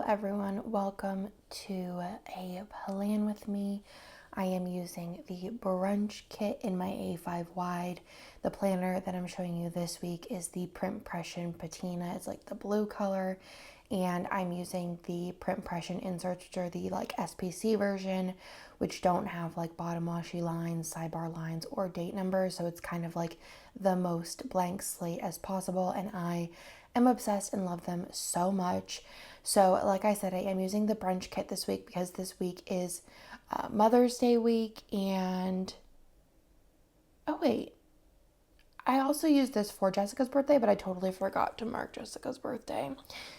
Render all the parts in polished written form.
Hello everyone, welcome to a plan with me. I am using the Brunch kit in my A5 wide. The planner that I'm showing you this week is the Print Pression Patina. It's like the blue color, and I'm using the Print Pression inserts, which are the like SPC version, which don't have like bottom washi lines, sidebar lines, or date numbers. So it's kind of like the most blank slate as possible, and I am obsessed and love them so much. So like I said, I am using the Brunch kit this week because this week is Mother's Day week, and oh wait, I also used this for Jessica's birthday, but I totally forgot to mark Jessica's birthday.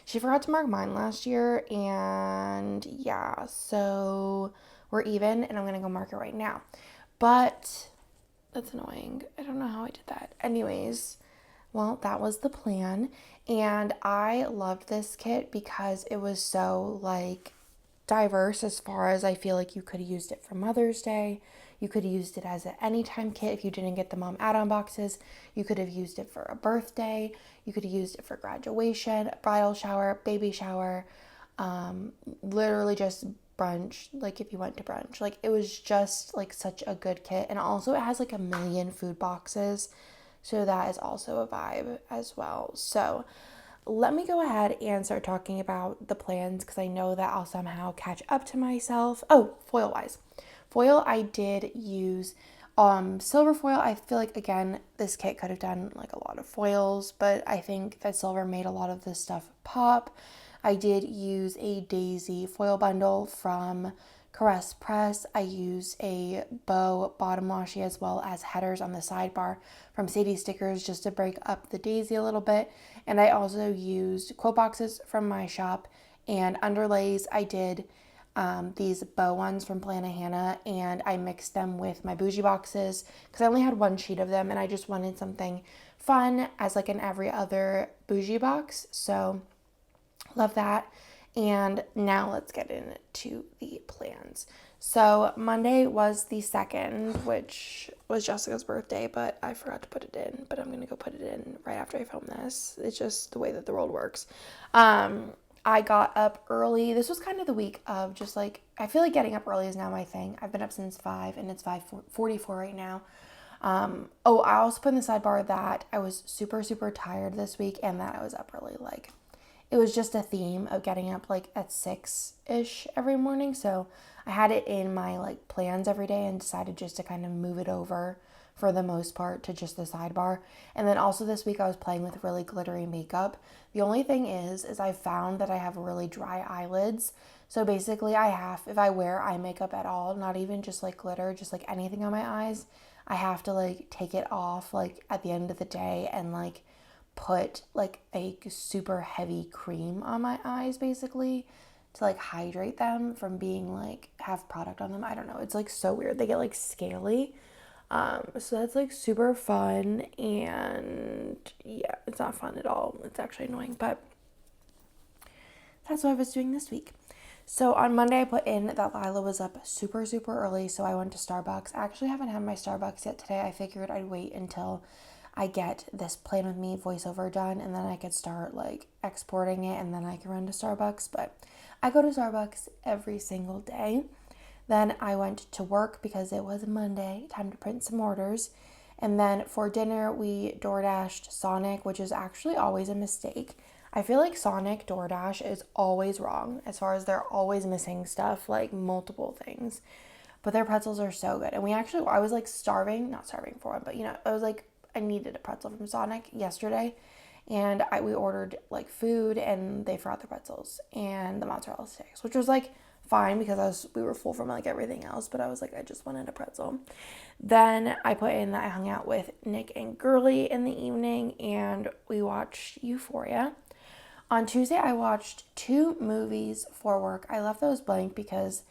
She forgot to mark mine last year, and yeah, so we're even, and I'm gonna go mark it right now. But that's annoying. I don't know how I did that. Anyways, well, that was the plan. And I loved this kit because it was so like diverse as far as I feel like you could have used it for Mother's Day. You could have used it as an anytime kit if you didn't get the mom add-on boxes. You could have used it for a birthday. You could have used it for graduation, bridal shower, baby shower, literally just brunch, like if you went to brunch. Like it was just like such a good kit. And also it has like a million food boxes. So that is also a vibe as well. So let me go ahead and start talking about the plans because I know that I'll somehow catch up to myself. Oh, foil wise. Foil, I did use silver foil. I feel like, again, this kit could have done like a lot of foils, but I think that silver made a lot of this stuff pop. I did use a daisy foil bundle from Caress Press. I used a bow bottom washi as well as headers on the sidebar from Sadie Stickers just to break up the daisy a little bit. And I also used quote boxes from my shop and underlays. I did these bow ones from Plana Hannah, and I mixed them with my bougie boxes because I only had one sheet of them and I just wanted something fun as like an every other bougie box. So love that. And now let's get into the plans. So Monday was the 2nd, which was Jessica's birthday, but I forgot to put it in, but I'm going to go put it in right after I film this. It's just the way that the world works. I got up early. This was kind of the week of just like, I feel like getting up early is now my thing. I've been up since 5 and it's 5:44 right now. I also put in the sidebar that I was super, super tired this week and that I was up early. Like, it was just a theme of getting up like at 6-ish every morning. So I had it in my like plans every day and decided just to kind of move it over for the most part to just the sidebar. And then also this week I was playing with really glittery makeup. The only thing is I found that I have really dry eyelids. So basically if I wear eye makeup at all, not even just like glitter, just like anything on my eyes, I have to like take it off like at the end of the day and like put like a super heavy cream on my eyes basically to like hydrate them from being like have product on them. I don't know. It's like so weird. They get like scaly. So that's like super fun, and yeah, it's not fun at all. It's actually annoying, but that's what I was doing this week. So on Monday, I put in that Lila was up super, super early, so I went to Starbucks. I actually haven't had my Starbucks yet today. I figured I'd wait until I get this Plan With Me voiceover done, and then I could start like exporting it, and then I can run to Starbucks. But I go to Starbucks every single day. Then I went to work because it was Monday, time to print some orders. And then for dinner, we DoorDashed Sonic, which is actually always a mistake. I feel like Sonic DoorDash is always wrong as far as they're always missing stuff, like multiple things. But their pretzels are so good. And I was like not starving for one, but I was like, I needed a pretzel from Sonic yesterday. And we ordered like food and they forgot the pretzels and the mozzarella sticks, which was like fine because we were full from like everything else, but I was like, I just wanted a pretzel. Then I put in that I hung out with Nick and Girly in the evening and we watched Euphoria. On Tuesday, I watched 2 movies for work. I left those blank because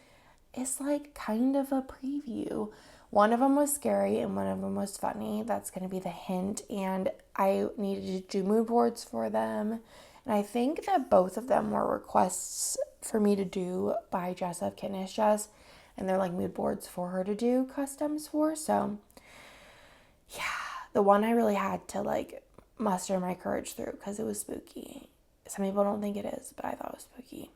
it's like kind of a preview. One of them was scary and one of them was funny. That's going to be the hint. And I needed to do mood boards for them. And I think that both of them were requests for me to do by Jess of Kidness Jess. And they're like mood boards for her to do customs for. So yeah, the one I really had to like muster my courage through because it was spooky. Some people don't think it is, but I thought it was spooky.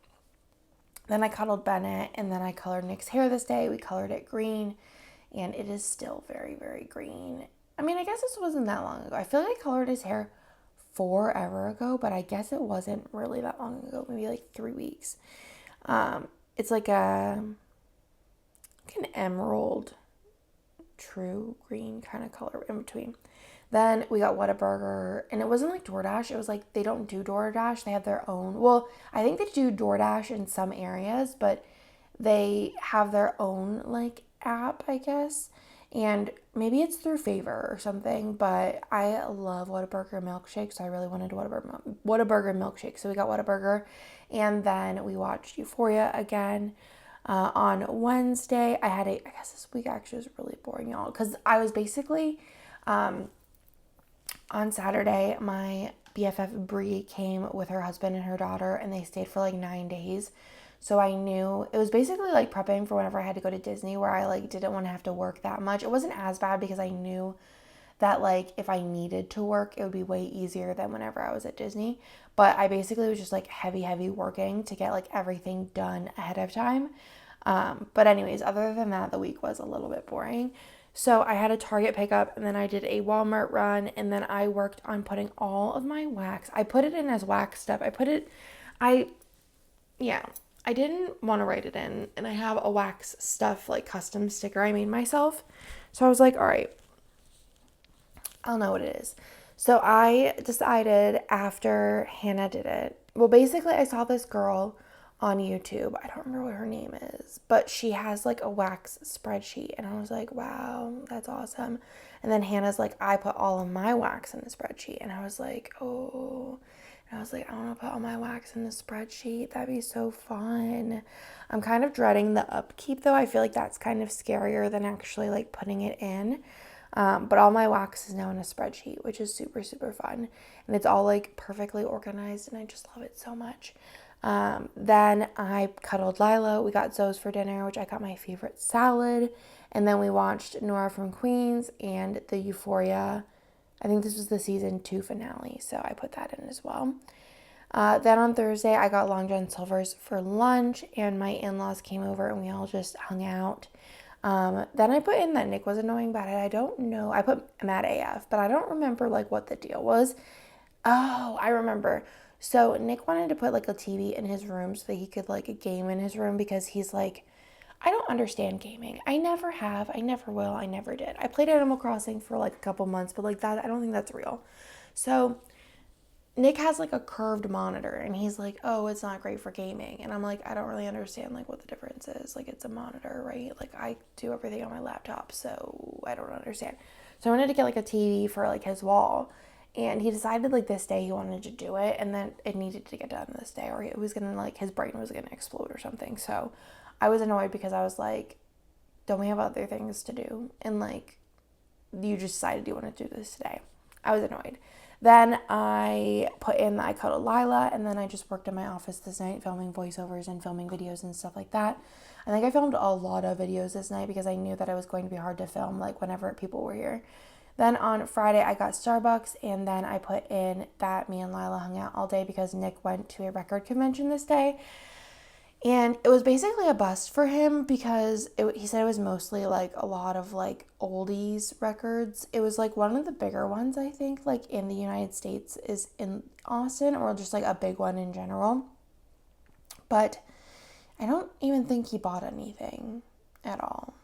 Then I cuddled Bennett, and then I colored Nick's hair this day. We colored it green, and it is still very, very green. I mean, I guess this wasn't that long ago. I feel like I colored his hair forever ago, but I guess it wasn't really that long ago, maybe like 3 weeks. It's like an emerald true green kind of color in between. Then we got Whataburger, and it wasn't like DoorDash. It was like they don't do DoorDash. They have their own. Well, I think they do DoorDash in some areas, but they have their own like app, I guess. And maybe it's through Favor or something, but I love Whataburger milkshake, so I really wanted Whataburger milkshake. So we got Whataburger, and then we watched Euphoria again. On Wednesday, I guess this week actually was really boring, y'all, because I was basically, on Saturday, my BFF Bree came with her husband and her daughter, and they stayed for like 9 days. So I knew it was basically like prepping for whenever I had to go to Disney, where I like didn't want to have to work that much. It wasn't as bad because I knew that like if I needed to work, it would be way easier than whenever I was at Disney. But I basically was just like heavy working to get like everything done ahead of time. But anyways, other than that, the week was a little bit boring. So I had a Target pickup, and then I did a Walmart run, and then I worked on putting all of my wax. I put it in as wax stuff. I didn't want to write it in, and I have a wax stuff like custom sticker I made myself. So I was like, all right, I'll know what it is. So I decided after Hannah did it. Well, basically I saw this girl on YouTube. I don't remember what her name is, but she has like a wax spreadsheet, and I was like, wow, that's awesome. And then Hannah's like, I put all of my wax in the spreadsheet, and I was like, oh. And I was like, I want to put all my wax in the spreadsheet. That'd be so fun. I'm kind of dreading the upkeep though. I feel like that's kind of scarier than actually like putting it in. But all my wax is now in a spreadsheet, which is super, super fun. And it's all like perfectly organized, and I just love it so much. Then I cuddled Lila. We got Zoe's for dinner, which I got my favorite salad. And then we watched Nora from Queens and the Euphoria. I think this was the season 2 finale, so I put that in as well. Then on Thursday, I got Long John Silver's for lunch, and my in-laws came over, and we all just hung out. Then I put in that Nick was annoying about it. I don't know. I put mad AF, but I don't remember like what the deal was. Oh, I remember. So Nick wanted to put like a TV in his room so that he could like game in his room, because he's like, I don't understand gaming. I never have. I never will. I never did. I played Animal Crossing for like a couple months, but like that, I don't think that's real. So Nick has like a curved monitor, and he's like, oh, it's not great for gaming. And I'm like, I don't really understand like what the difference is. Like, it's a monitor, right? Like, I do everything on my laptop, so I don't understand. So I wanted to get like a TV for like his wall, and he decided like this day he wanted to do it, and then it needed to get done this day, or it was gonna like his brain was gonna explode or something. So I was annoyed because I was like, don't we have other things to do? And like, you just decided you want to do this today. I was annoyed. Then I put in that I cuddled Lila, and then I just worked in my office this night filming voiceovers and filming videos and stuff like that. I think I filmed a lot of videos this night because I knew that it was going to be hard to film like whenever people were here. Then on Friday, I got Starbucks, and then I put in that me and Lila hung out all day because Nick went to a record convention this day. And it was basically a bust for him because he said it was mostly like a lot of like oldies records. It was like one of the bigger ones, I think, like in the United States is in Austin, or just like a big one in general. But I don't even think he bought anything at all.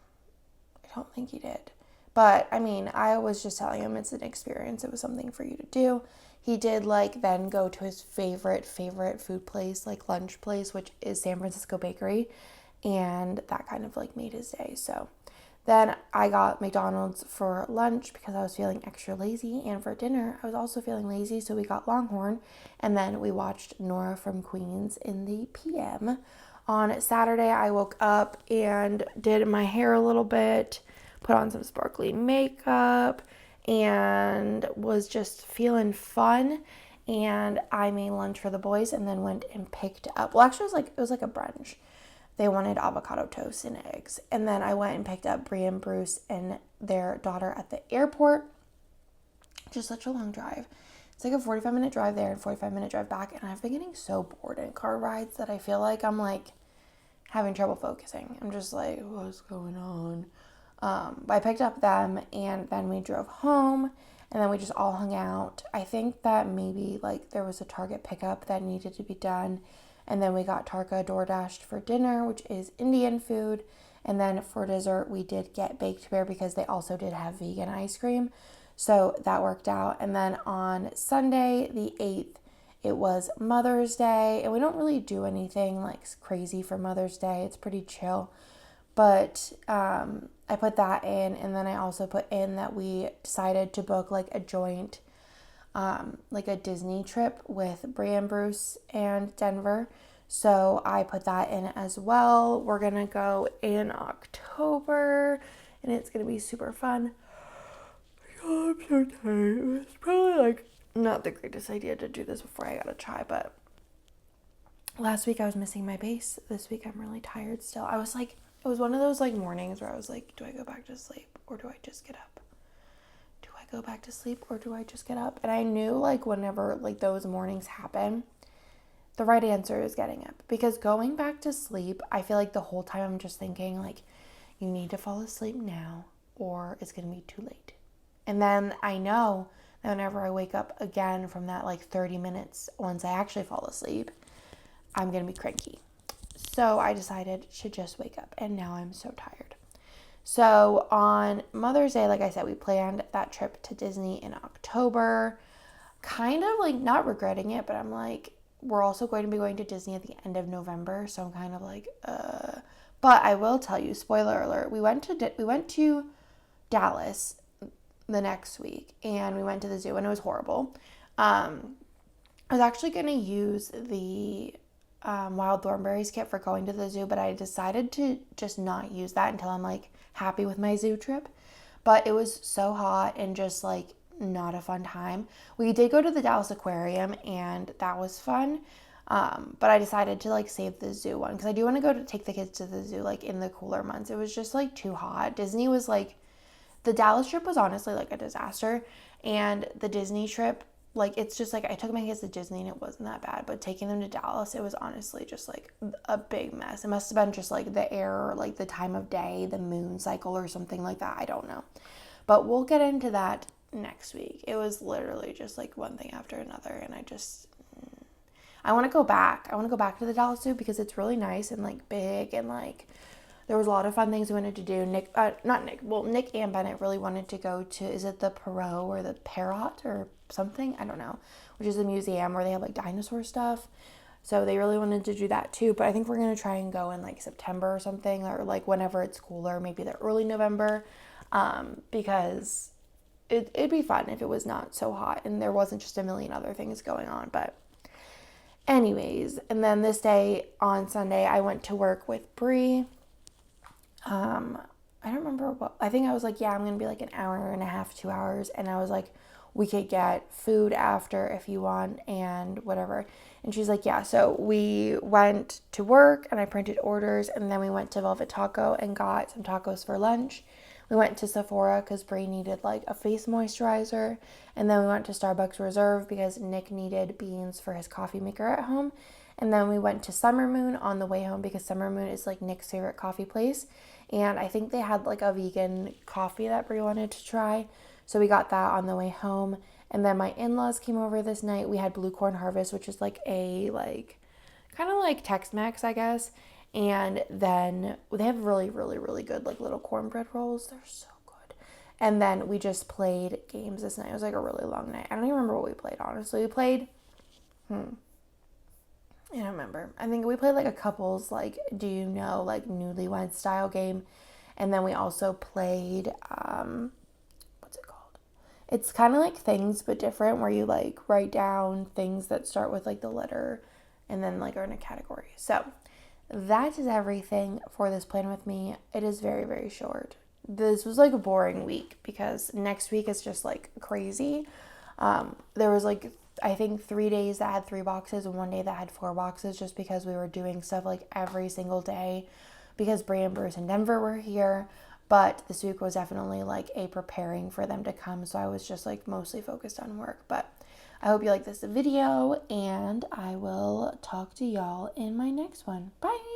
I don't think he did. But I mean, I was just telling him it's an experience. It was something for you to do. He did like then go to his favorite food place, like lunch place, which is San Francisco Bakery. And that kind of like made his day. So then I got McDonald's for lunch because I was feeling extra lazy. And for dinner, I was also feeling lazy. So we got Longhorn. And then we watched Nora from Queens in the PM. On Saturday, I woke up and did my hair a little bit, put on some sparkly makeup, and was just feeling fun. And I made lunch for the boys and then went and picked up, well, actually it was like a brunch. They wanted avocado toast and eggs. And then I went and picked up Bree and Bruce and their daughter at the airport. Just such a long drive. It's like a 45-minute drive there and 45-minute drive back. And I've been getting so bored in car rides that I feel like I'm like having trouble focusing. I'm just like, what's going on? But I picked up them, and then we drove home, and then we just all hung out. I think that maybe like there was a Target pickup that needed to be done, and then we got Tarka DoorDashed for dinner, which is Indian food. And then for dessert, we did get Baked Bear because they also did have vegan ice cream. So that worked out. And then on Sunday, the 8th, it was Mother's Day. And we don't really do anything like crazy for Mother's Day. It's pretty chill. But I put that in. And then I also put in that we decided to book like a joint, like a Disney trip with Brie and Bruce and Denver. So I put that in as well. We're going to go in October, and it's going to be super fun. Oh, I'm so tired. It was probably like not the greatest idea to do this before I got a chai, but last week I was missing my base. This week I'm really tired still. I was like, it was one of those like mornings where I was like, do I go back to sleep or do I just get up? Do I go back to sleep or do I just get up? And I knew like whenever like those mornings happen, the right answer is getting up, because going back to sleep, I feel like the whole time I'm just thinking like, you need to fall asleep now or it's going to be too late. And then I know that whenever I wake up again from that like 30 minutes, once I actually fall asleep, I'm going to be cranky. So I decided to just wake up, and now I'm so tired. So on Mother's Day, like I said, we planned that trip to Disney in October, kind of like not regretting it, but I'm like, we're also going to be going to Disney at the end of November, so I'm kind of like, But I will tell you, spoiler alert, we went to Dallas the next week, and we went to the zoo, and it was horrible. I was actually going to use the wild thornberries kit for going to the zoo, but I decided to just not use that until I'm like happy with my zoo trip. But it was so hot and just like not a fun time. We did go to the Dallas Aquarium, and that was fun. But I decided to like save the zoo one because I do want to go to take the kids to the zoo like in the cooler months. It was just like too hot. Disney was like, the Dallas trip was honestly like a disaster, and the Disney trip, like it's just like I took my kids to Disney and it wasn't that bad, but taking them to Dallas, it was honestly just like a big mess. It must have been just like the air, like the time of day, the moon cycle or something like that. I don't know, but we'll get into that next week. It was literally just like one thing after another, and I want to go back. I want to go back to the Dallas Zoo because it's really nice and like big, and like there was a lot of fun things we wanted to do. Nick and Bennett really wanted to go to, is it the Perot or the Parrot or something? I don't know, which is a museum where they have like dinosaur stuff. So they really wanted to do that too. But I think we're going to try and go in like September or something, or like whenever it's cooler, maybe the early November, because it'd be fun if it was not so hot and there wasn't just a million other things going on. But anyways, and then this day on Sunday, I went to work with Bree. I don't remember what, I think I was like, yeah, I'm going to be like an hour and a half, 2 hours. And I was like, we could get food after if you want and whatever. And she's like, yeah. So we went to work and I printed orders, and then we went to Velvet Taco and got some tacos for lunch. We went to Sephora because Brie needed like a face moisturizer. And then we went to Starbucks Reserve because Nick needed beans for his coffee maker at home. And then we went to Summer Moon on the way home because Summer Moon is like Nick's favorite coffee place. And I think they had like a vegan coffee that Brie wanted to try. So we got that on the way home. And then my in-laws came over this night. We had Blue Corn Harvest, which is like a like kind of like Tex-Mex, I guess. And then they have really, really, really good like little cornbread rolls. They're so good. And then we just played games this night. It was like a really long night. I don't even remember what we played, honestly. We played, I don't remember. I think we played like a couples, like, do you know, like newlywed style game. And then we also played, what's it called? It's kind of like Things But Different, where you like write down things that start with like the letter and then like are in a category. So that is everything for this plan with me. It is very, very short. This was like a boring week because next week is just like crazy. There was like, I think 3 days that had 3 boxes and 1 day that had 4 boxes, just because we were doing stuff like every single day because Brie and Bruce and Denver were here. But this week was definitely like a preparing for them to come. So I was just like mostly focused on work. But I hope you like this video, and I will talk to y'all in my next one. Bye.